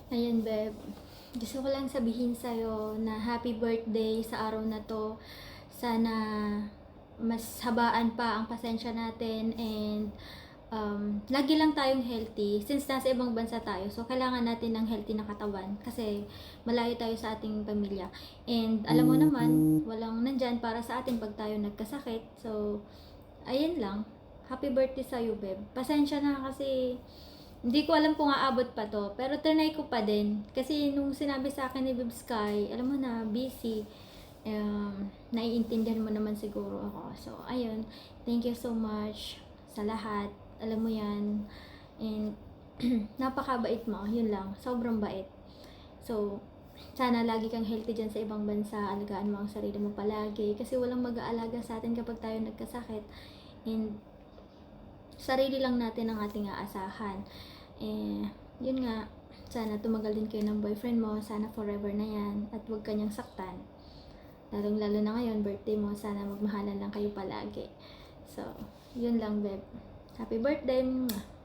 Ayun, Beb. Gusto ko lang sabihin sa'yo na happy birthday sa araw na to. Sana mas habaan pa ang pasensya natin and lagi lang tayong healthy since nasa ibang bansa tayo. So, kailangan natin ng healthy na katawan kasi malayo tayo sa ating pamilya. And alam mo naman, walang nandyan para sa atin pag tayo nagkasakit. So, ayun lang. Happy birthday sa'yo, Beb. Pasensya na kasi hindi ko alam kung aabot pa to, pero trinay ko pa din. Kasi nung sinabi sa akin ni Beb Sky, alam mo na, busy. Naiintindihan mo naman siguro ako. So, ayun. Thank you so much sa lahat. Alam mo yan. And, napakabait mo. Yun lang. Sobrang bait. So, sana lagi kang healthy dyan sa ibang bansa. Alagaan mo ang sarili mo palagi. Kasi walang mag-aalaga sa atin kapag tayo nagkasakit. And, sarili lang natin ang ating aasahan. Yun nga, sana tumagal din kayo ng boyfriend mo, sana forever na yan, at huwag kanyang saktan. Lalong lalo na ngayon, birthday mo, sana magmahalan lang kayo palagi. So, yun lang, Beb. Happy birthday! Mwah!